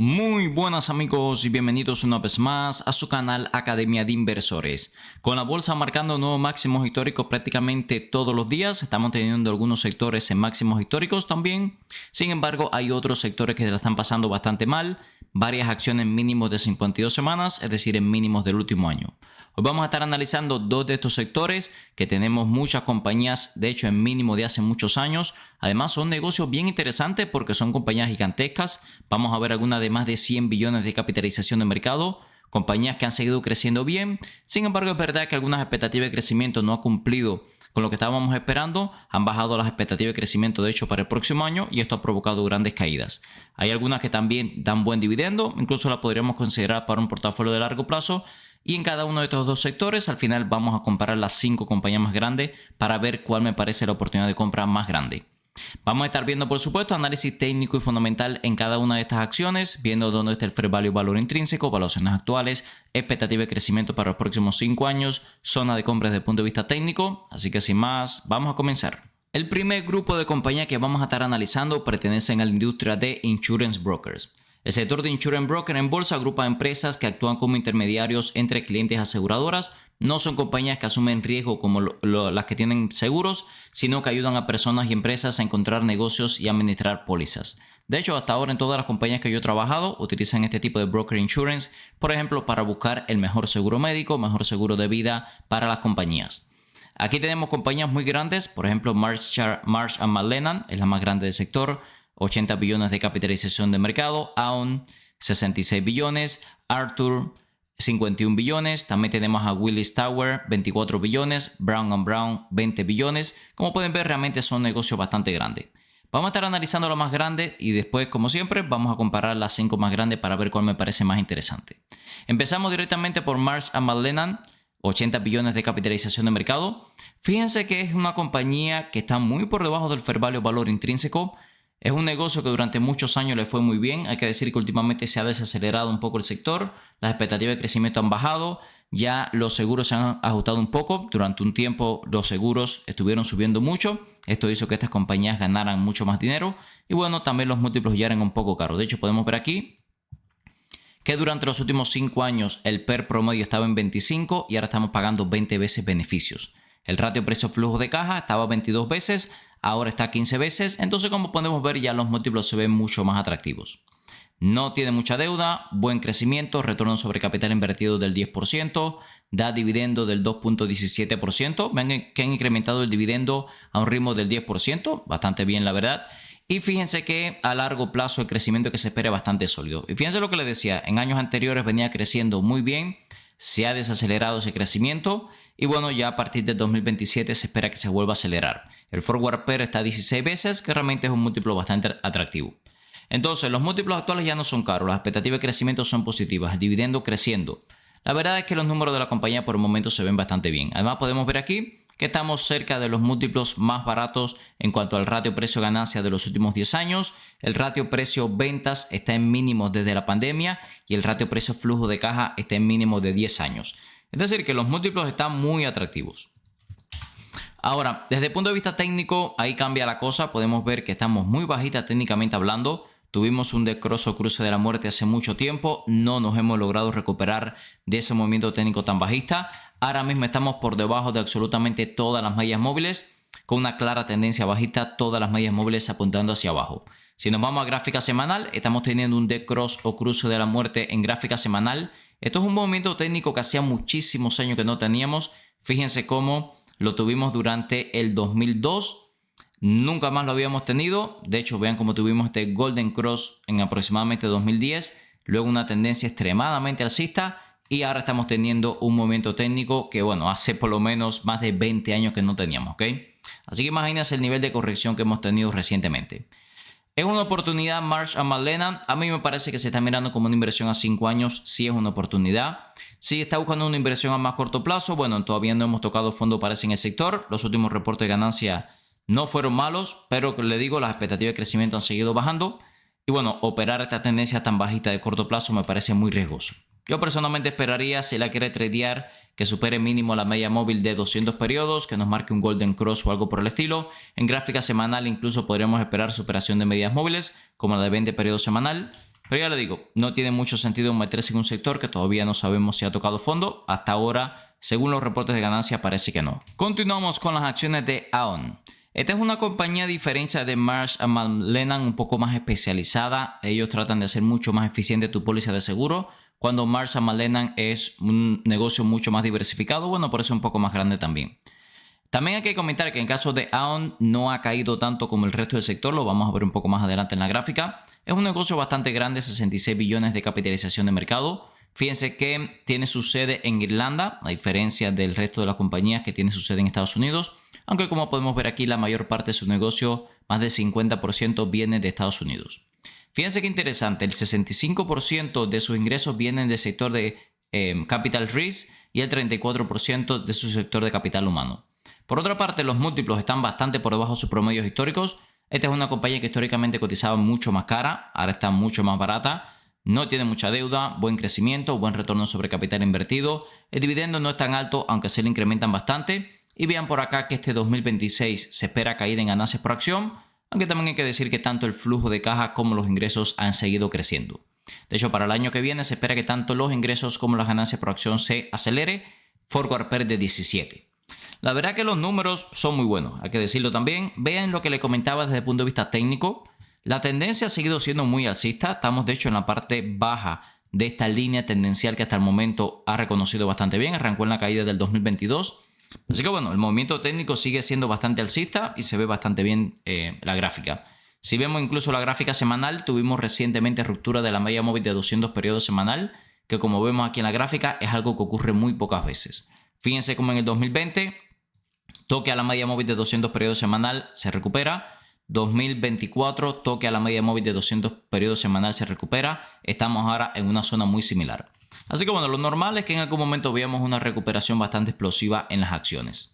Muy buenas amigos y bienvenidos una vez más a su canal Academia de Inversores. Con la bolsa marcando nuevos máximos históricos prácticamente todos los días, estamos teniendo algunos sectores en máximos históricos también. Sin embargo, hay otros sectores que se la están pasando bastante mal, varias acciones mínimos de 52 semanas, es decir, en mínimos del último año. Hoy vamos a estar analizando dos de estos sectores que tenemos muchas compañías, de hecho en mínimo de hace muchos años. Además son negocios bien interesantes porque son compañías gigantescas. Vamos a ver algunas de más de 100 billones de capitalización de mercado. Compañías que han seguido creciendo bien. Sin embargo, es verdad que algunas expectativas de crecimiento no han cumplido con lo que estábamos esperando. Han bajado las expectativas de crecimiento, de hecho, para el próximo año y esto ha provocado grandes caídas. Hay algunas que también dan buen dividendo. Incluso las podríamos considerar para un portafolio de largo plazo. Y en cada uno de estos dos sectores, al final vamos a comparar las 5 compañías más grandes para ver cuál me parece la oportunidad de compra más grande. Vamos a estar viendo, por supuesto, análisis técnico y fundamental en cada una de estas acciones, viendo dónde está el fair value, valor intrínseco, valuaciones actuales, expectativa de crecimiento para los próximos 5 años, zona de compra desde el punto de vista técnico. Así que sin más, vamos a comenzar. El primer grupo de compañías que vamos a estar analizando pertenecen a la industria de insurance brokers. El sector de insurance broker en bolsa agrupa empresas que actúan como intermediarios entre clientes y aseguradoras. No son compañías que asumen riesgo como las que tienen seguros, sino que ayudan a personas y empresas a encontrar negocios y administrar pólizas. De hecho, hasta ahora en todas las compañías que yo he trabajado utilizan este tipo de broker insurance, por ejemplo, para buscar el mejor seguro médico, mejor seguro de vida para las compañías. Aquí tenemos compañías muy grandes, por ejemplo, Marsh & McLennan es la más grande del sector. 80 billones de capitalización de mercado, Aon 66 billones, Arthur 51 billones, también tenemos a Willis Tower 24 billones, Brown & Brown 20 billones. Como pueden ver, realmente son negocios bastante grandes. Vamos a estar analizando lo más grande y después, como siempre, vamos a comparar las 5 más grandes para ver cuál me parece más interesante. Empezamos directamente por Marsh & McLennan, 80 billones de capitalización de mercado. Fíjense que es una compañía que está muy por debajo del fair value, valor intrínseco. Es un negocio que durante muchos años le fue muy bien. Hay que decir que últimamente se ha desacelerado un poco el sector. Las expectativas de crecimiento han bajado. Ya los seguros se han ajustado un poco. Durante un tiempo los seguros estuvieron subiendo mucho. Esto hizo que estas compañías ganaran mucho más dinero. Y bueno, también los múltiplos ya eran un poco caros. De hecho, podemos ver aquí que durante los últimos 5 años el PER promedio estaba en 25 y ahora estamos pagando 20 veces beneficios. El ratio precio-flujo de caja estaba 22 veces, ahora está 15 veces. Entonces, como podemos ver, ya los múltiplos se ven mucho más atractivos. No tiene mucha deuda, buen crecimiento, retorno sobre capital invertido del 10%, da dividendo del 2.17%. Ven que han incrementado el dividendo a un ritmo del 10%, bastante bien la verdad. Y fíjense que a largo plazo el crecimiento que se espera es bastante sólido. Y fíjense lo que les decía, en años anteriores venía creciendo muy bien. Se ha desacelerado ese crecimiento y bueno, ya a partir del 2027 se espera que se vuelva a acelerar. El forward PER está a 16 veces, que realmente es un múltiplo bastante atractivo. Entonces, los múltiplos actuales ya no son caros, las expectativas de crecimiento son positivas, el dividendo creciendo. La verdad es que los números de la compañía por el momento se ven bastante bien. Además, podemos ver aquí que estamos cerca de los múltiplos más baratos en cuanto al ratio precio-ganancia de los últimos 10 años. El ratio precio-ventas está en mínimos desde la pandemia y el ratio precio-flujo de caja está en mínimos de 10 años. Es decir, que los múltiplos están muy atractivos. Ahora, desde el punto de vista técnico, ahí cambia la cosa. Podemos ver que estamos muy bajitas técnicamente hablando. Tuvimos un descrozo cruce de la muerte hace mucho tiempo. No nos hemos logrado recuperar de ese movimiento técnico tan bajista. Ahora mismo estamos por debajo de absolutamente todas las medias móviles, con una clara tendencia bajista, todas las medias móviles apuntando hacia abajo. Si nos vamos a gráfica semanal, estamos teniendo un decross o cruce de la muerte en gráfica semanal. Esto es un movimiento técnico que hacía muchísimos años que no teníamos. Fíjense cómo lo tuvimos durante el 2002. Nunca más lo habíamos tenido. De hecho, vean cómo tuvimos este Golden Cross en aproximadamente 2010. Luego una tendencia extremadamente alcista. Y ahora estamos teniendo un movimiento técnico que, bueno, hace por lo menos más de 20 años que no teníamos, ¿ok? Así que imagínense el nivel de corrección que hemos tenido recientemente. ¿Es una oportunidad Marsh & McLennan? A mí me parece que se está mirando como una inversión a 5 años. Sí es una oportunidad. Si está buscando una inversión a más corto plazo, bueno, todavía no hemos tocado fondo, parece, en el sector. Los últimos reportes de ganancia no fueron malos, pero le digo, las expectativas de crecimiento han seguido bajando. Y bueno, operar esta tendencia tan bajita de corto plazo me parece muy riesgoso. Yo personalmente esperaría, si la quiere tradear, que supere mínimo la media móvil de 200 periodos, que nos marque un Golden Cross o algo por el estilo. En gráfica semanal incluso podríamos esperar superación de medias móviles, como la de 20 periodos semanal. Pero ya le digo, no tiene mucho sentido meterse en un sector que todavía no sabemos si ha tocado fondo. Hasta ahora, según los reportes de ganancia, parece que no. Continuamos con las acciones de Aon. Esta es una compañía, a diferencia de Marsh & McLennan, un poco más especializada. Ellos tratan de hacer mucho más eficiente tu póliza de seguro, cuando Marsh & McLennan es un negocio mucho más diversificado. Bueno, por eso es un poco más grande también. También hay que comentar que en caso de Aon no ha caído tanto como el resto del sector, lo vamos a ver un poco más adelante en la gráfica. Es un negocio bastante grande, 66 billones de capitalización de mercado. Fíjense que tiene su sede en Irlanda, a diferencia del resto de las compañías que tiene su sede en Estados Unidos. Aunque como podemos ver aquí, la mayor parte de su negocio, más del 50%, viene de Estados Unidos. Fíjense qué interesante, el 65% de sus ingresos vienen del sector de capital risk y el 34% de su sector de capital humano. Por otra parte, los múltiplos están bastante por debajo de sus promedios históricos. Esta es una compañía que históricamente cotizaba mucho más cara, ahora está mucho más barata. No tiene mucha deuda, buen crecimiento, buen retorno sobre capital invertido. El dividendo no es tan alto, aunque se le incrementan bastante. Y vean por acá que este 2026 se espera caída en ganancias por acción, aunque también hay que decir que tanto el flujo de caja como los ingresos han seguido creciendo. De hecho, para el año que viene se espera que tanto los ingresos como las ganancias por acción se acelere. Forward PER de 17. La verdad que los números son muy buenos, hay que decirlo también. Vean lo que le comentaba desde el punto de vista técnico. La tendencia ha seguido siendo muy alcista. Estamos de hecho en la parte baja de esta línea tendencial que hasta el momento ha reconocido bastante bien. Arrancó en la caída del 2022. Así que bueno, el movimiento técnico sigue siendo bastante alcista y se ve bastante bien la gráfica. Si vemos incluso la gráfica semanal, tuvimos recientemente ruptura de la media móvil de 200 periodos semanal, que como vemos aquí en la gráfica es algo que ocurre muy pocas veces. Fíjense cómo en el 2020 toque a la media móvil de 200 periodos semanal se recupera. 2024 toque a la media móvil de 200 periodos semanal se recupera. Estamos ahora en una zona muy similar. Así que bueno, lo normal es que en algún momento veamos una recuperación bastante explosiva en las acciones.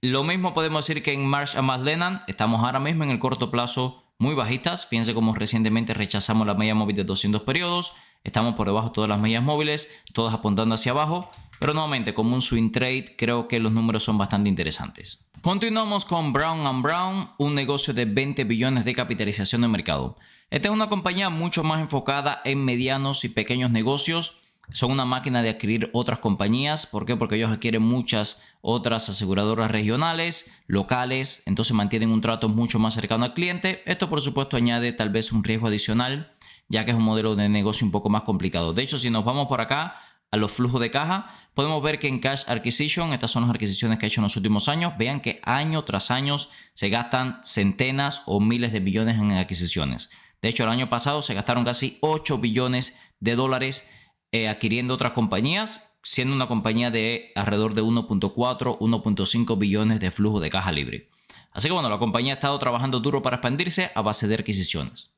Lo mismo podemos decir que en Marsh & McLennan. Estamos ahora mismo en el corto plazo muy bajistas. Fíjense cómo recientemente rechazamos la media móvil de 200 periodos. Estamos por debajo de todas las medias móviles, todas apuntando hacia abajo. Pero nuevamente, como un swing trade, creo que los números son bastante interesantes. Continuamos con Brown & Brown, un negocio de 20 billones de capitalización de mercado. Esta es una compañía mucho más enfocada en medianos y pequeños negocios. Son una máquina de adquirir otras compañías. ¿Por qué? Porque ellos adquieren muchas otras aseguradoras regionales, locales. Entonces mantienen un trato mucho más cercano al cliente. Esto por supuesto añade tal vez un riesgo adicional, ya que es un modelo de negocio un poco más complicado. De hecho, si nos vamos por acá a los flujos de caja, podemos ver que en Cash Acquisition, estas son las adquisiciones que ha hecho en los últimos años. Vean que año tras año se gastan centenas o miles de billones en adquisiciones. De hecho, el año pasado se gastaron casi 8 billones de dólares adquiriendo otras compañías, siendo una compañía de alrededor de 1.4, 1.5 billones de flujo de caja libre. Así que bueno, la compañía ha estado trabajando duro para expandirse a base de adquisiciones.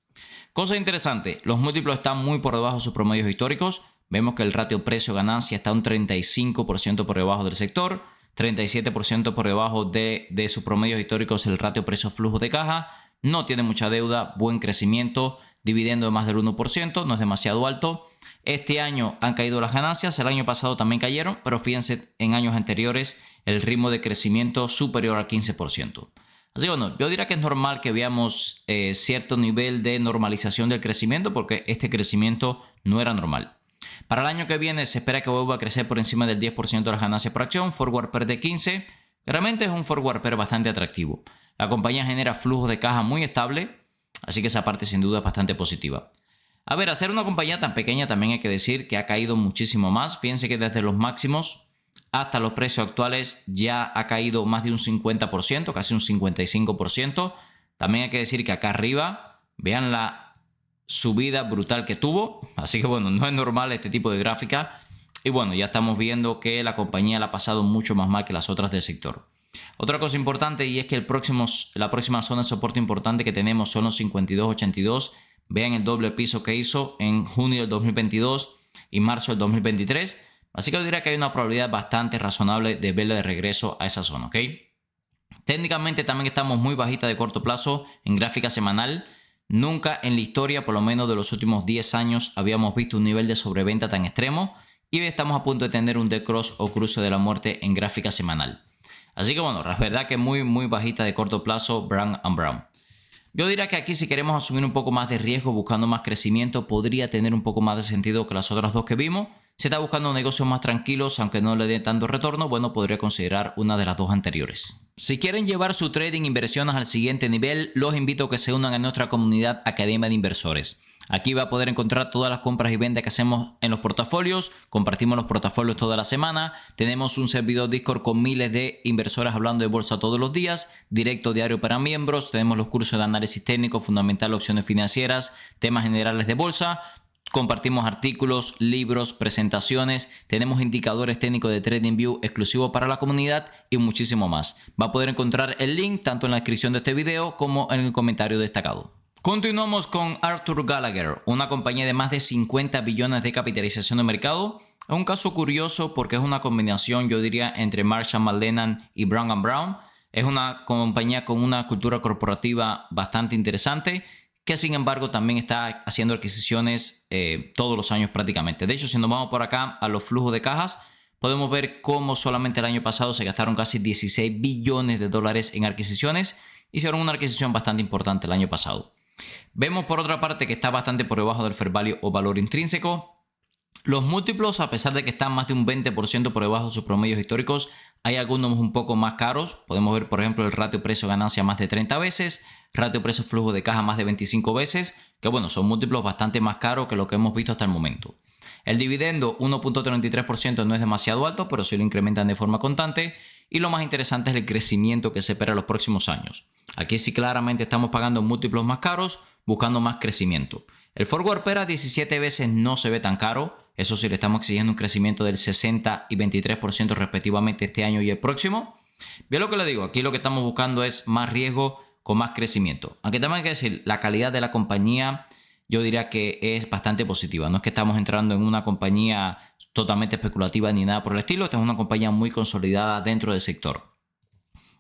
Cosa interesante, los múltiplos están muy por debajo de sus promedios históricos. Vemos que el ratio precio-ganancia está un 35% por debajo del sector, 37% por debajo de sus promedios históricos el ratio precio-flujo de caja. No tiene mucha deuda, buen crecimiento, dividendo de más del 1%, no es demasiado alto. Este año han caído las ganancias, el año pasado también cayeron, pero fíjense en años anteriores el ritmo de crecimiento superior al 15%. Así que bueno, yo diría que es normal que veamos cierto nivel de normalización del crecimiento porque este crecimiento no era normal. Para el año que viene se espera que vuelva a crecer por encima del 10% de las ganancias por acción, forward PER de 15. Realmente es un forward PER bastante atractivo. La compañía genera flujos de caja muy estable, así que esa parte sin duda es bastante positiva. A ver, hacer una compañía tan pequeña también hay que decir que ha caído muchísimo más. Fíjense que desde los máximos hasta los precios actuales ya ha caído más de un 50%, casi un 55%. También hay que decir que acá arriba, vean la subida brutal que tuvo. Así que bueno, no es normal este tipo de gráfica. Y bueno, ya estamos viendo que la compañía la ha pasado mucho más mal que las otras del sector. Otra cosa importante y es que la próxima zona de soporte importante que tenemos son los 52.82. Vean el doble piso que hizo en junio del 2022 y marzo del 2023. Así que yo diría que hay una probabilidad bastante razonable de verle de regreso a esa zona, ¿ok? Técnicamente también estamos muy bajita de corto plazo en gráfica semanal. Nunca en la historia, por lo menos de los últimos 10 años, habíamos visto un nivel de sobreventa tan extremo. Y estamos a punto de tener un decross o cruce de la muerte en gráfica semanal. Así que bueno, la verdad que muy bajita de corto plazo Brown & Brown. Yo diría que aquí si queremos asumir un poco más de riesgo buscando más crecimiento, podría tener un poco más de sentido que las otras dos que vimos. Si está buscando negocios más tranquilos, aunque no le dé tanto retorno, bueno, podría considerar una de las dos anteriores. Si quieren llevar su trading inversiones al siguiente nivel, los invito a que se unan a nuestra comunidad Academia de Inversores. Aquí va a poder encontrar todas las compras y ventas que hacemos en los portafolios. Compartimos los portafolios toda la semana. Tenemos un servidor Discord con miles de inversores hablando de bolsa todos los días. Directo diario para miembros. Tenemos los cursos de análisis técnico, fundamental, opciones financieras, temas generales de bolsa. Compartimos artículos, libros, presentaciones. Tenemos indicadores técnicos de TradingView exclusivos para la comunidad y muchísimo más. Va a poder encontrar el link tanto en la descripción de este video como en el comentario destacado. Continuamos con Arthur Gallagher, una compañía de más de 50 billones de capitalización de mercado. Es un caso curioso porque es una combinación, yo diría, entre Marsh & McLennan y Brown & Brown. Es una compañía con una cultura corporativa bastante interesante que sin embargo también está haciendo adquisiciones todos los años prácticamente. De hecho, si nos vamos por acá a los flujos de cajas, podemos ver cómo solamente el año pasado se gastaron casi 16 billones de dólares en adquisiciones. Hicieron una adquisición bastante importante el año pasado. Vemos por otra parte que está bastante por debajo del fair value o valor intrínseco. Los múltiplos, a pesar de que están más de un 20% por debajo de sus promedios históricos, hay algunos un poco más caros. Podemos ver, por ejemplo, el ratio precio-ganancia más de 30 veces, ratio precio-flujo de caja más de 25 veces, que bueno, son múltiplos bastante más caros que lo que hemos visto hasta el momento. El dividendo 1.33% no es demasiado alto, pero sí lo incrementan de forma constante. Y lo más interesante es el crecimiento que se espera en los próximos años. Aquí sí claramente estamos pagando múltiplos más caros, buscando más crecimiento. El forward PER a 17 veces no se ve tan caro. Eso sí, le estamos exigiendo un crecimiento del 60 y 23% respectivamente este año y el próximo. Bien lo que le digo, aquí lo que estamos buscando es más riesgo con más crecimiento. Aunque también hay que decir, la calidad de la compañía yo diría que es bastante positiva. No es que estamos entrando en una compañía totalmente especulativa ni nada por el estilo. Esta es una compañía muy consolidada dentro del sector.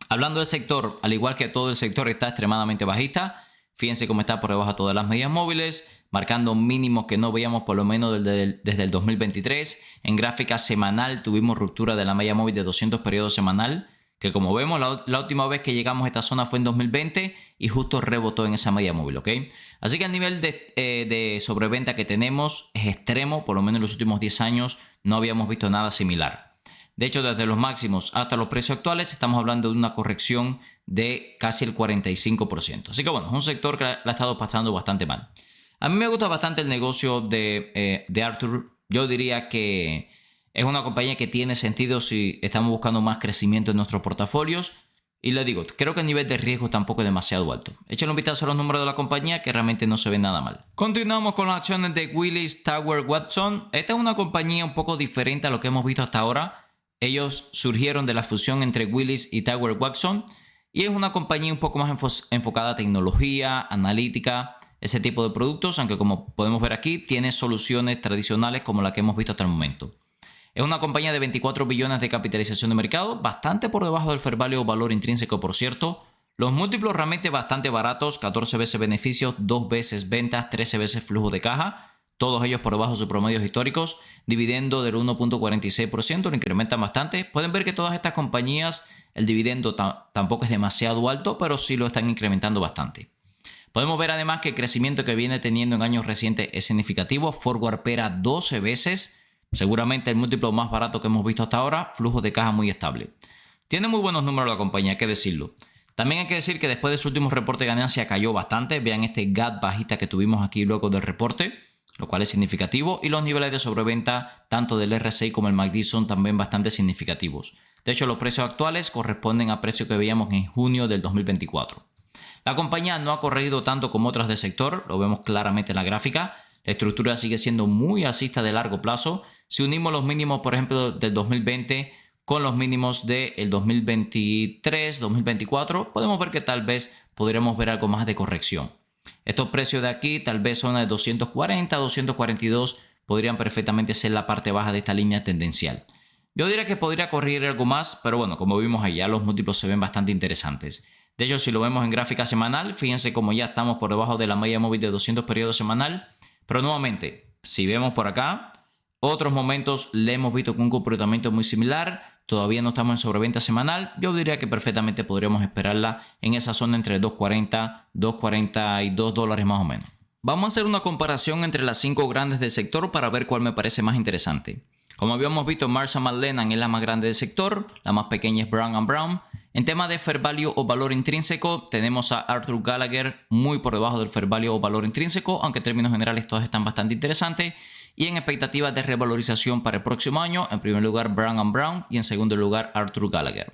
Hablando del sector, al igual que todo el sector está extremadamente bajista. Fíjense cómo está por debajo de todas las medias móviles, marcando mínimos que no veíamos por lo menos desde el 2023. En gráfica semanal tuvimos ruptura de la media móvil de 200 periodos semanal, que como vemos la última vez que llegamos a esta zona fue en 2020 y justo rebotó en esa media móvil, ¿ok? Así que el nivel de sobreventa que tenemos es extremo, por lo menos en los últimos 10 años no habíamos visto nada similar. De hecho, desde los máximos hasta los precios actuales estamos hablando de una corrección de casi el 45%. Así que bueno, es un sector que la ha estado pasando bastante mal. A mí me gusta bastante el negocio de Arthur. Yo diría que es una compañía que tiene sentido si estamos buscando más crecimiento en nuestros portafolios. Y les digo, creo que el nivel de riesgo tampoco es demasiado alto. Échenle un vistazo a los números de la compañía que realmente no se ven nada mal. Continuamos con las acciones de Willis Towers Watson. Esta es una compañía un poco diferente a lo que hemos visto hasta ahora. Ellos surgieron de la fusión entre Willis y Towers Watson. Y es una compañía un poco más enfocada a tecnología, analítica, ese tipo de productos. Aunque como podemos ver aquí, tiene soluciones tradicionales como la que hemos visto hasta el momento. Es una compañía de 24 billones de capitalización de mercado, bastante por debajo del fair value o valor intrínseco, por cierto. Los múltiplos realmente bastante baratos, 14 veces beneficios, 2 veces ventas, 13 veces flujo de caja. Todos ellos por debajo de sus promedios históricos. Dividendo del 1.46%, lo incrementan bastante. Pueden ver que todas estas compañías, el dividendo tampoco es demasiado alto, pero sí lo están incrementando bastante. Podemos ver además que el crecimiento que viene teniendo en años recientes es significativo. Forward PER a 12 veces. Seguramente el múltiplo más barato que hemos visto hasta ahora, flujo de caja muy estable. Tiene muy buenos números la compañía, hay que decirlo. También hay que decir que después de su último reporte de ganancia cayó bastante. Vean este gap bajista que tuvimos aquí luego del reporte, lo cual es significativo. Y los niveles de sobreventa, tanto del RSI como el MACD, son también bastante significativos. De hecho, los precios actuales corresponden a precios que veíamos en junio del 2024. La compañía no ha corregido tanto como otras del sector, lo vemos claramente en la gráfica. La estructura sigue siendo muy alcista de largo plazo. Si unimos los mínimos, por ejemplo, del 2020 con los mínimos del 2023, 2024, podemos ver que tal vez podríamos ver algo más de corrección. Estos precios de aquí, tal vez zona de 240, 242, podrían perfectamente ser la parte baja de esta línea tendencial. Yo diría que podría corregir algo más, pero bueno, como vimos allá, los múltiplos se ven bastante interesantes. De hecho, si lo vemos en gráfica semanal, fíjense como ya estamos por debajo de la media móvil de 200 periodos semanal. Pero nuevamente, si vemos por acá, otros momentos le hemos visto con un comportamiento muy similar. todavía no estamos en sobreventa semanal. Yo diría que perfectamente podríamos esperarla en esa zona entre 2.40, 2.42 dólares más o menos. Vamos a hacer una comparación entre las 5 grandes del sector para ver cuál me parece más interesante. Como habíamos visto, Marsh & McLennan es la más grande del sector, la más pequeña es Brown & Brown. En tema de fair value o valor intrínseco, tenemos a Arthur Gallagher muy por debajo del fair value o valor intrínseco, aunque en términos generales todas están bastante interesantes. Y en expectativas de revalorización para el próximo año, en primer lugar Brown & Brown y en segundo lugar Arthur Gallagher.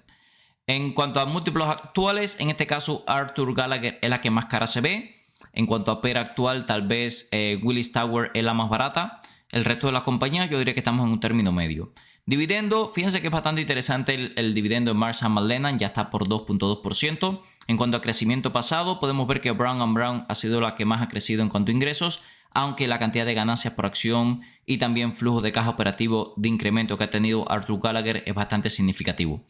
En cuanto a múltiplos actuales, en este caso Arthur Gallagher es la que más cara se ve. En cuanto a PER actual, tal vez Willis Tower es la más barata. El resto de las compañías yo diría que estamos en un término medio. Dividendo, fíjense que es bastante interesante el dividendo de Marsh & McLennan, ya está por 2.2%. En cuanto a crecimiento pasado, podemos ver que Brown & Brown ha sido la que más ha crecido en cuanto a ingresos, aunque la cantidad de ganancias por acción y también flujo de caja operativo de incremento que ha tenido Arthur Gallagher es bastante significativo.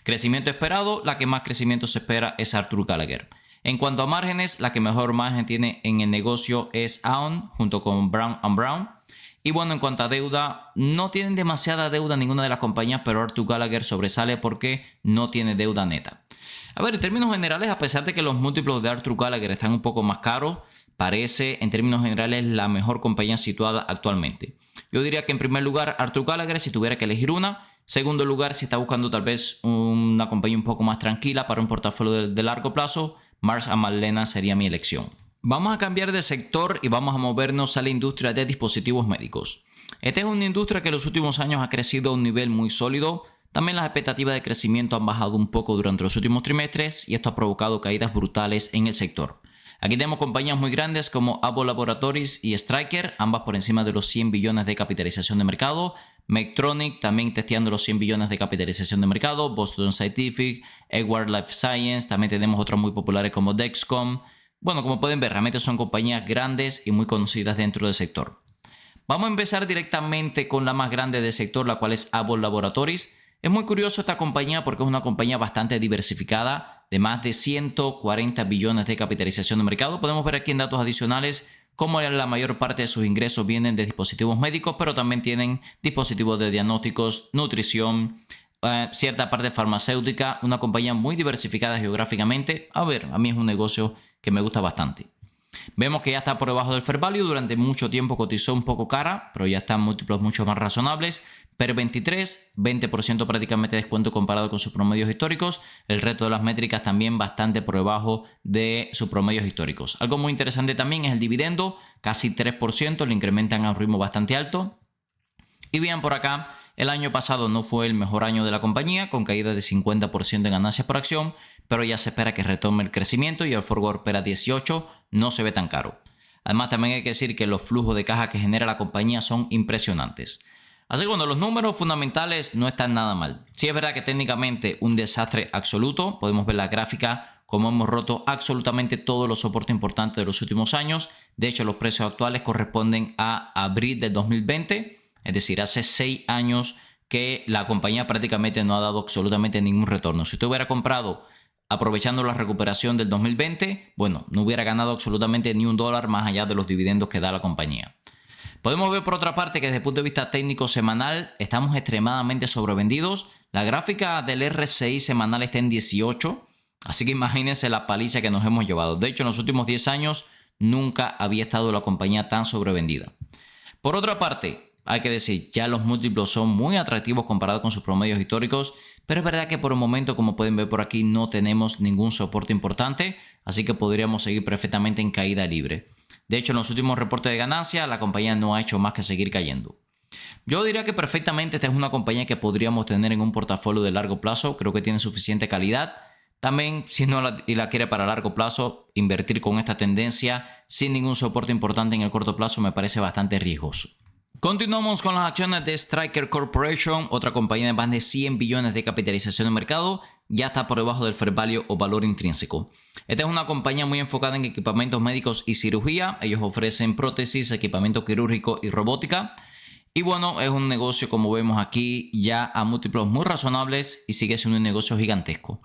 Crecimiento esperado, la que más crecimiento se espera es Arthur Gallagher. En cuanto a márgenes, la que mejor margen tiene en el negocio es Aon junto con Brown & Brown. Y bueno, en cuanto a deuda, no tienen demasiada deuda ninguna de las compañías, pero Arthur Gallagher sobresale porque no tiene deuda neta. A ver, en términos generales, a pesar de que los múltiplos de Arthur Gallagher están un poco más caros, parece en términos generales la mejor compañía situada actualmente. Yo diría que en primer lugar Arthur Gallagher si tuviera que elegir una. Segundo lugar, si está buscando tal vez una compañía un poco más tranquila para un portafolio de largo plazo, Marsh & McLennan sería mi elección. Vamos a cambiar de sector y vamos a movernos a la industria de dispositivos médicos. Esta es una industria que en los últimos años ha crecido a un nivel muy sólido. También las expectativas de crecimiento han bajado un poco durante los últimos trimestres y esto ha provocado caídas brutales en el sector. Aquí tenemos compañías muy grandes como Abbott Laboratories y Stryker, ambas por encima de los 100 billones de capitalización de mercado. Medtronic también testeando los 100 billones de capitalización de mercado. Boston Scientific, Edwards Lifesciences. También tenemos otras muy populares como Dexcom. Bueno, como pueden ver, realmente son compañías grandes y muy conocidas dentro del sector. Vamos a empezar directamente con la más grande del sector, la cual es Abbott Laboratories. Es muy curioso esta compañía porque es una compañía bastante diversificada, de más de 140 billones de capitalización de mercado. Podemos ver aquí en datos adicionales cómo la mayor parte de sus ingresos vienen de dispositivos médicos, pero también tienen dispositivos de diagnósticos, nutrición, cierta parte farmacéutica, una compañía muy diversificada geográficamente. A ver, a mí es un negocio que me gusta bastante. Vemos que ya está por debajo del fair value, durante mucho tiempo cotizó un poco cara, pero ya están múltiplos mucho más razonables. PER 23, 20% prácticamente de descuento comparado con sus promedios históricos. El resto de las métricas también bastante por debajo de sus promedios históricos. Algo muy interesante también es el dividendo, casi 3%, lo incrementan a un ritmo bastante alto. Y bien, por acá, el año pasado no fue el mejor año de la compañía, con caída de 50% en ganancias por acción, pero ya se espera que retome el crecimiento y el forward PER a 18 no se ve tan caro. Además, también hay que decir que los flujos de caja que genera la compañía son impresionantes. Así que bueno, los números fundamentales no están nada mal. Sí es verdad que técnicamente un desastre absoluto. Podemos ver la gráfica como hemos roto absolutamente todos los soportes importantes de los últimos años. De hecho, los precios actuales corresponden a abril del 2020. Es decir, hace 6 años que la compañía prácticamente no ha dado absolutamente ningún retorno. Si usted hubiera comprado aprovechando la recuperación del 2020, bueno, no hubiera ganado absolutamente ni $1 más allá de los dividendos que da la compañía. Podemos ver por otra parte que desde el punto de vista técnico semanal estamos extremadamente sobrevendidos. La gráfica del RSI semanal está en 18, así que imagínense la paliza que nos hemos llevado. De hecho, en los últimos 10 años nunca había estado la compañía tan sobrevendida. Por otra parte, hay que decir, ya los múltiplos son muy atractivos comparados con sus promedios históricos, pero es verdad que por el momento, como pueden ver por aquí, no tenemos ningún soporte importante, así que podríamos seguir perfectamente en caída libre. De hecho, en los últimos reportes de ganancia, la compañía no ha hecho más que seguir cayendo. Yo diría que perfectamente esta es una compañía que podríamos tener en un portafolio de largo plazo. Creo que tiene suficiente calidad. También, si no la quiere para largo plazo, invertir con esta tendencia sin ningún soporte importante en el corto plazo me parece bastante riesgoso. Continuamos con las acciones de Stryker Corporation, otra compañía de más de 100 billones de capitalización de mercado, ya está por debajo del fair value o valor intrínseco. Esta es una compañía muy enfocada en equipamientos médicos y cirugía. Ellos ofrecen prótesis, equipamiento quirúrgico y robótica. Y bueno, es un negocio, como vemos aquí, ya a múltiplos muy razonables y sigue siendo un negocio gigantesco.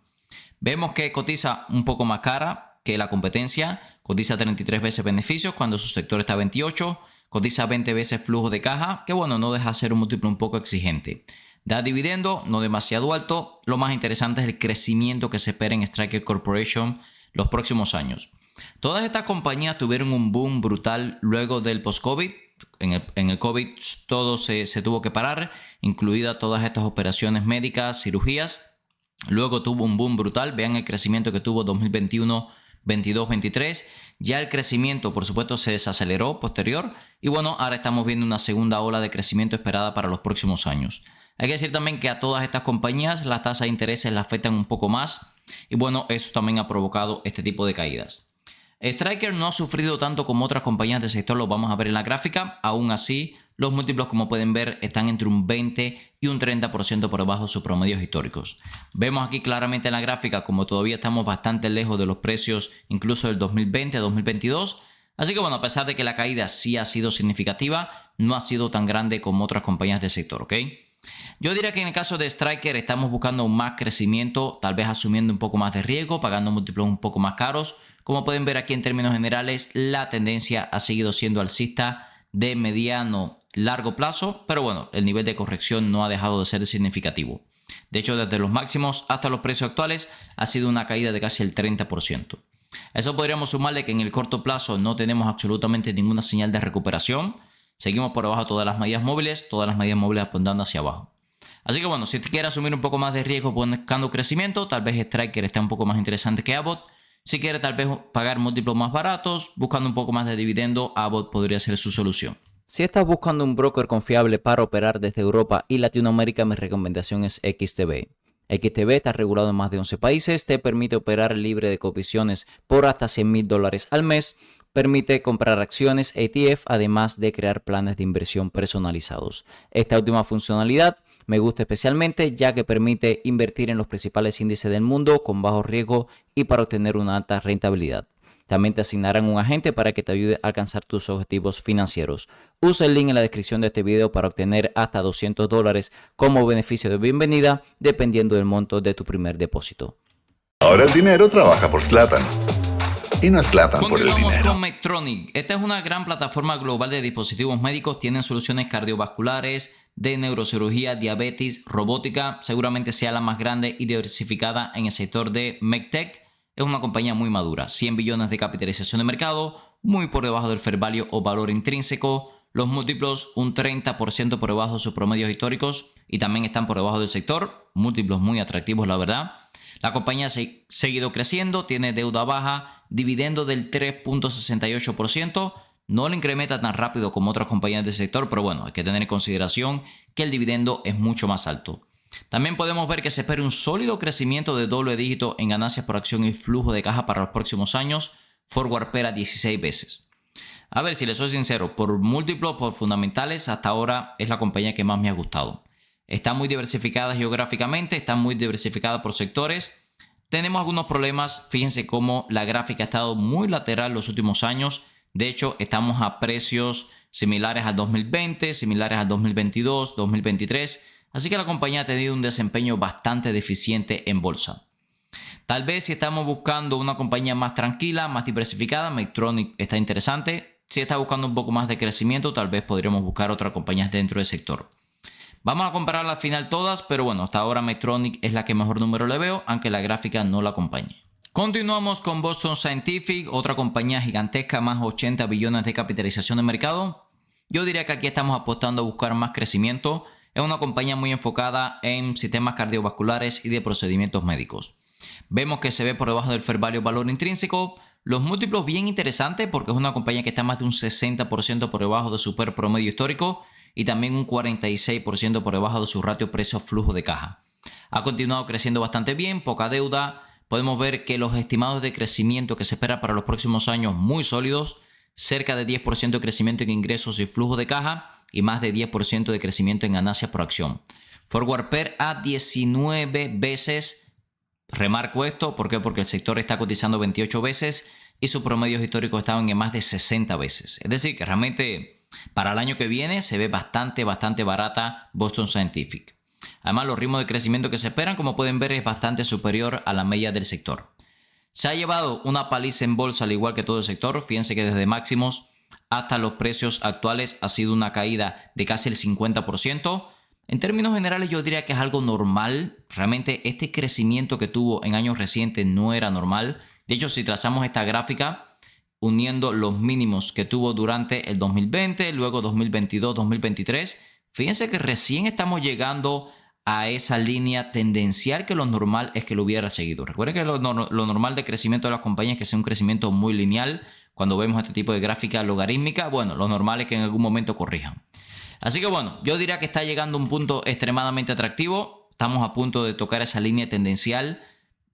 Vemos que cotiza un poco más cara que la competencia, cotiza 33 veces beneficios cuando su sector está a 28, cotiza 20 veces flujo de caja, que bueno, no deja de ser un múltiplo un poco exigente. Da dividendo, no demasiado alto. Lo más interesante es el crecimiento que se espera en Stryker Corporation los próximos años. Todas estas compañías tuvieron un boom brutal luego del post-COVID. En el COVID todo se tuvo que parar, incluidas todas estas operaciones médicas, cirugías. Luego tuvo un boom brutal. Vean el crecimiento que tuvo 2021, 22, 23. Ya el crecimiento, por supuesto, se desaceleró posterior. Y bueno, ahora estamos viendo una segunda ola de crecimiento esperada para los próximos años. Hay que decir también que a todas estas compañías las tasas de interés las afectan un poco más. Y bueno, eso también ha provocado este tipo de caídas. Stryker no ha sufrido tanto como otras compañías del sector, lo vamos a ver en la gráfica. Aún así, los múltiplos, como pueden ver, están entre un 20 y un 30% por debajo de sus promedios históricos. Vemos aquí claramente en la gráfica como todavía estamos bastante lejos de los precios incluso del 2020 a 2022. Así que bueno, a pesar de que la caída sí ha sido significativa, no ha sido tan grande como otras compañías del sector, ¿ok? Yo diría que en el caso de Stryker estamos buscando más crecimiento, tal vez asumiendo un poco más de riesgo, pagando múltiplos un poco más caros. Como pueden ver aquí en términos generales, la tendencia ha seguido siendo alcista de mediano largo plazo, pero bueno, el nivel de corrección no ha dejado de ser significativo. De hecho, desde los máximos hasta los precios actuales ha sido una caída de casi el 30%. A eso podríamos sumarle que en el corto plazo no tenemos absolutamente ninguna señal de recuperación. Seguimos por debajo de todas las medidas móviles apuntando hacia abajo. Así que bueno, si te quieres asumir un poco más de riesgo buscando crecimiento, tal vez Stryker está un poco más interesante que Abbott. Si quieres tal vez pagar múltiplos más baratos, buscando un poco más de dividendo, Abbott podría ser su solución. Si estás buscando un broker confiable para operar desde Europa y Latinoamérica, mi recomendación es XTB. XTB está regulado en más de 11 países, te permite operar libre de comisiones por hasta $100,000 al mes, permite comprar acciones ETF, además de crear planes de inversión personalizados. Esta última funcionalidad me gusta especialmente ya que permite invertir en los principales índices del mundo con bajo riesgo y para obtener una alta rentabilidad. También te asignarán un agente para que te ayude a alcanzar tus objetivos financieros. Usa el link en la descripción de este video para obtener hasta $200 como beneficio de bienvenida, dependiendo del monto de tu primer depósito. Ahora el dinero trabaja por Zlatan. Y no es Zlatan por el dinero. Continuamos con Medtronic. Esta es una gran plataforma global de dispositivos médicos. Tienen soluciones cardiovasculares, de neurocirugía, diabetes, robótica. Seguramente sea la más grande y diversificada en el sector de MedTech. Es una compañía muy madura, 100 billones de capitalización de mercado, muy por debajo del fair value o valor intrínseco. Los múltiplos un 30% por debajo de sus promedios históricos y también están por debajo del sector. Múltiplos muy atractivos, la verdad. La compañía ha seguido creciendo, tiene deuda baja, dividendo del 3.68%. No lo incrementa tan rápido como otras compañías del sector, pero bueno, hay que tener en consideración que el dividendo es mucho más alto. También podemos ver que se espera un sólido crecimiento de doble dígito en ganancias por acción y flujo de caja para los próximos años. Forward PER a 16 veces. A ver, si les soy sincero, por múltiplos, por fundamentales, hasta ahora es la compañía que más me ha gustado. Está muy diversificada geográficamente, está muy diversificada por sectores. Tenemos algunos problemas, fíjense cómo la gráfica ha estado muy lateral los últimos años. De hecho, estamos a precios similares al 2020, similares al 2022, 2023. Así que la compañía ha tenido un desempeño bastante deficiente en bolsa. Tal vez si estamos buscando una compañía más tranquila, más diversificada, Medtronic está interesante. Si está buscando un poco más de crecimiento, tal vez podríamos buscar otras compañías dentro del sector. Vamos a compararlas al final todas, pero bueno, hasta ahora Medtronic es la que mejor número le veo, aunque la gráfica no la acompañe. Continuamos con Boston Scientific, otra compañía gigantesca, más 80 billones de capitalización de mercado. Yo diría que aquí estamos apostando a buscar más crecimiento. Es una compañía muy enfocada en sistemas cardiovasculares y de procedimientos médicos. Vemos que se ve por debajo del fair value valor intrínseco. Los múltiplos bien interesantes porque es una compañía que está más de un 60% por debajo de su PER promedio histórico y también un 46% por debajo de su ratio precio-flujo de caja. Ha continuado creciendo bastante bien, poca deuda. Podemos ver que los estimados de crecimiento que se espera para los próximos años muy sólidos, cerca de 10% de crecimiento en ingresos y flujo de caja y más de 10% de crecimiento en ganancias por acción. Forward PER a 19 veces. Remarco esto, ¿por qué? Porque el sector está cotizando 28 veces y sus promedios históricos estaban en más de 60 veces. Es decir, que realmente para el año que viene se ve bastante barata Boston Scientific. Además, los ritmos de crecimiento que se esperan, como pueden ver, es bastante superior a la media del sector. Se ha llevado una paliza en bolsa al igual que todo el sector. Fíjense que desde máximos hasta los precios actuales ha sido una caída de casi el 50%. En términos generales yo diría que es algo normal. Realmente este crecimiento que tuvo en años recientes no era normal. De hecho, si trazamos esta gráfica uniendo los mínimos que tuvo durante el 2020, luego 2022, 2023, fíjense que recién estamos llegando a esa línea tendencial que lo normal es que lo hubiera seguido. Recuerden que lo normal de crecimiento de las compañías es que sea un crecimiento muy lineal. Cuando vemos este tipo de gráfica logarítmica, bueno, lo normal es que en algún momento corrijan. Así que bueno, yo diría que está llegando a un punto extremadamente atractivo. Estamos a punto de tocar esa línea tendencial,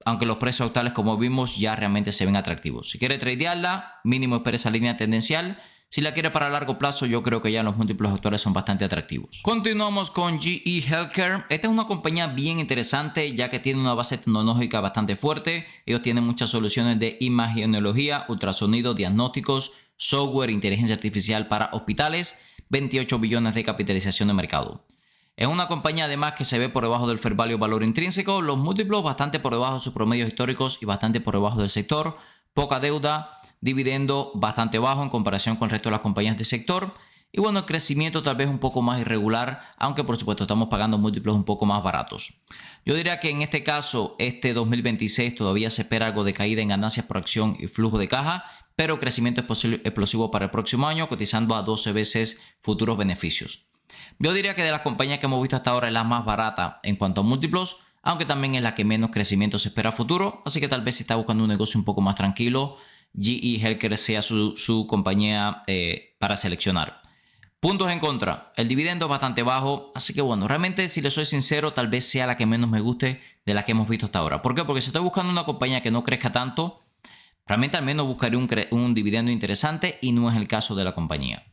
aunque los precios actuales, como vimos, ya realmente se ven atractivos. Si quiere tradearla, mínimo espera esa línea tendencial. Si la quiere para largo plazo, yo creo que ya los múltiplos actuales son bastante atractivos. Continuamos con GE Healthcare. Esta es una compañía bien interesante, ya que tiene una base tecnológica bastante fuerte. Ellos tienen muchas soluciones de imagenología, ultrasonido, diagnósticos, software, inteligencia artificial para hospitales, 28 billones de capitalización de mercado. Es una compañía además que se ve por debajo del fair value valor intrínseco, los múltiplos bastante por debajo de sus promedios históricos y bastante por debajo del sector, poca deuda, dividendo bastante bajo en comparación con el resto de las compañías del sector y bueno, el crecimiento tal vez un poco más irregular, aunque por supuesto estamos pagando múltiplos un poco más baratos. Yo diría que en este caso, este 2026 todavía se espera algo de caída en ganancias por acción y flujo de caja, pero crecimiento explosivo para el próximo año, cotizando a 12 veces futuros beneficios. Yo diría que de las compañías que hemos visto hasta ahora es la más barata en cuanto a múltiplos, aunque también es la que menos crecimiento se espera a futuro, así que tal vez si está buscando un negocio un poco más tranquilo, GE Healthcare sea su compañía para seleccionar. Puntos en contra, el dividendo es bastante bajo, así que bueno, realmente si le soy sincero, tal vez sea la que menos me guste de la que hemos visto hasta ahora. ¿Por qué? Porque si estoy buscando una compañía que no crezca tanto, realmente al menos buscaré un dividendo interesante y no es el caso de la compañía.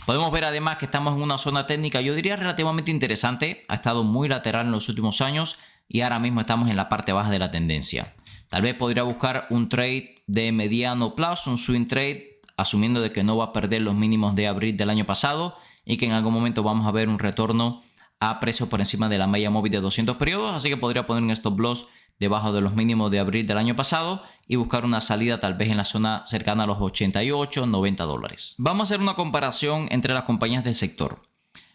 Podemos ver además que estamos en una zona técnica, yo diría relativamente interesante, ha estado muy lateral en los últimos años y ahora mismo estamos en la parte baja de la tendencia. Tal vez podría buscar un trade de mediano plazo, un swing trade, asumiendo de que no va a perder los mínimos de abril del año pasado y que en algún momento vamos a ver un retorno a precios por encima de la media móvil de 200 periodos, así que podría poner un stop loss debajo de los mínimos de abril del año pasado y buscar una salida tal vez en la zona cercana a los 88, 90 dólares. Vamos a hacer una comparación entre las compañías del sector.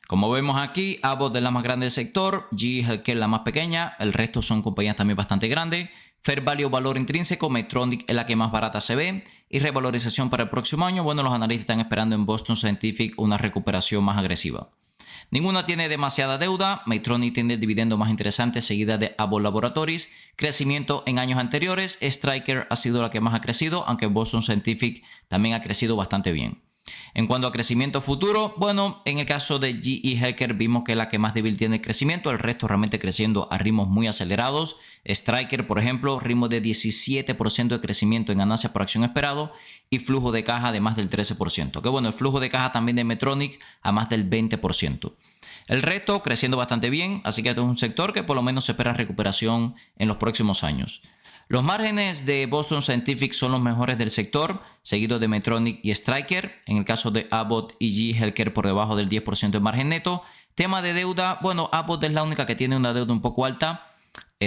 Como vemos aquí, Abbott es la más grande del sector, GE Healthcare es la más pequeña, el resto son compañías también bastante grandes. Fair value valor intrínseco, Medtronic es la que más barata se ve y revalorización para el próximo año. Bueno, los analistas están esperando en Boston Scientific una recuperación más agresiva. Ninguna tiene demasiada deuda. Medtronic tiene el dividendo más interesante, seguida de Abbott Laboratories. Crecimiento en años anteriores. Stryker ha sido la que más ha crecido, aunque Boston Scientific también ha crecido bastante bien. En cuanto a crecimiento futuro, bueno, en el caso de GE Healthcare vimos que es la que más débil tiene el crecimiento, el resto realmente creciendo a ritmos muy acelerados. Stryker, por ejemplo, ritmo de 17% de crecimiento en ganancias por acción esperado y flujo de caja de más del 13%. Que bueno, el flujo de caja también de Medtronic a más del 20%. El resto creciendo bastante bien, así que esto es un sector que por lo menos se espera recuperación en los próximos años. Los márgenes de Boston Scientific son los mejores del sector, seguidos de Medtronic y Stryker. En el caso de Abbott y GE Healthcare por debajo del 10% de margen neto. Tema de deuda, bueno, Abbott es la única que tiene una deuda un poco alta.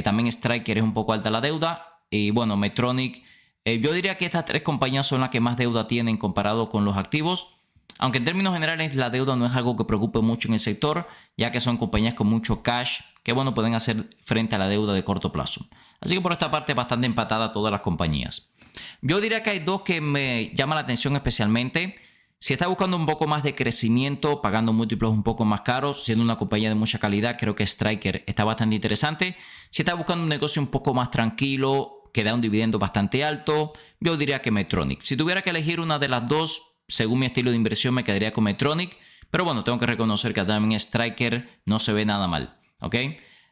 También Stryker es un poco alta la deuda. Y bueno, Medtronic, yo diría que estas tres compañías son las que más deuda tienen comparado con los activos. Aunque en términos generales la deuda no es algo que preocupe mucho en el sector, ya que son compañías con mucho cash que bueno, pueden hacer frente a la deuda de corto plazo. Así que por esta parte bastante empatada todas las compañías. Yo diría que hay dos que me llaman la atención especialmente. Si está buscando un poco más de crecimiento, pagando múltiplos un poco más caros, siendo una compañía de mucha calidad, creo que Stryker está bastante interesante. Si está buscando un negocio un poco más tranquilo, que da un dividendo bastante alto, yo diría que Medtronic. Si tuviera que elegir una de las dos, según mi estilo de inversión, me quedaría con Medtronic. Pero bueno, tengo que reconocer que también Stryker no se ve nada mal. ¿Ok?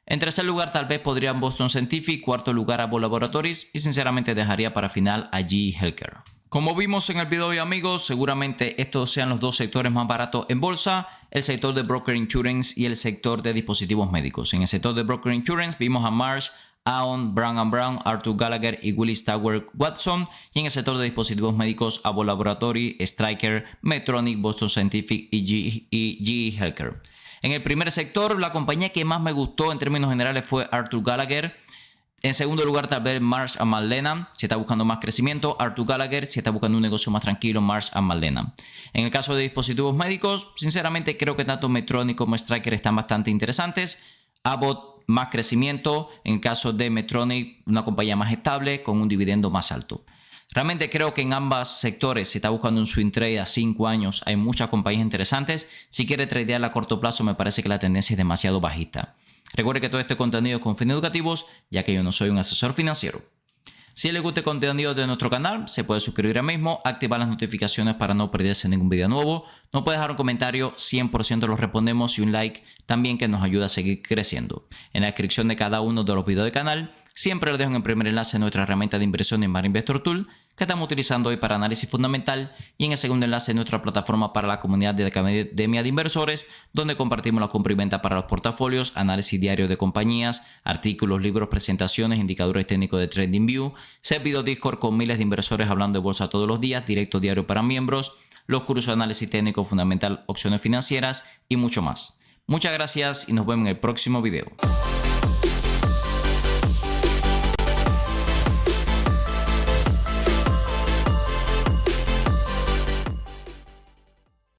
En tercer lugar, tal vez podrían Boston Scientific, cuarto lugar Abbott Laboratories y sinceramente dejaría para final a GE Healthcare. Como vimos en el video hoy, amigos, seguramente estos sean los dos sectores más baratos en bolsa, el sector de Broker Insurance y el sector de dispositivos médicos. En el sector de Broker Insurance vimos a Marsh, Aon, Brown & Brown, Arthur Gallagher y Willis Towers Watson. Y en el sector de dispositivos médicos, Abbott Laboratories, Stryker, Medtronic, Boston Scientific y GE Healthcare. En el primer sector, la compañía que más me gustó en términos generales fue Arthur Gallagher. En segundo lugar, tal vez Marsh & McLennan, si está buscando más crecimiento. Arthur Gallagher, si está buscando un negocio más tranquilo, Marsh & McLennan. En el caso de dispositivos médicos, sinceramente creo que tanto Medtronic como Stryker están bastante interesantes. Abbott, más crecimiento. En el caso de Medtronic, una compañía más estable con un dividendo más alto. Realmente creo que en ambos sectores, si está buscando un swing trade a 5 años, hay muchas compañías interesantes. Si quiere tradear a corto plazo, me parece que la tendencia es demasiado bajista. Recuerde que todo este contenido es con fines educativos, ya que yo no soy un asesor financiero. Si les gusta el contenido de nuestro canal, se puede suscribir ahora mismo, activar las notificaciones para no perderse ningún video nuevo. No puede dejar un comentario, 100% los respondemos, y un like también, que nos ayuda a seguir creciendo. En la descripción de cada uno de los videos del canal, siempre les dejo en el primer enlace nuestra herramienta de inversión en Smart Investor Tool, que estamos utilizando hoy para análisis fundamental, y en el segundo enlace nuestra plataforma para la comunidad de Academia de Inversores, donde compartimos la compra y venta para los portafolios, análisis diario de compañías, artículos, libros, presentaciones, indicadores técnicos de TradingView, servidor Discord con miles de inversores hablando de bolsa todos los días, directo diario para miembros, los cursos de análisis técnico fundamental, opciones financieras y mucho más. Muchas gracias y nos vemos en el próximo video.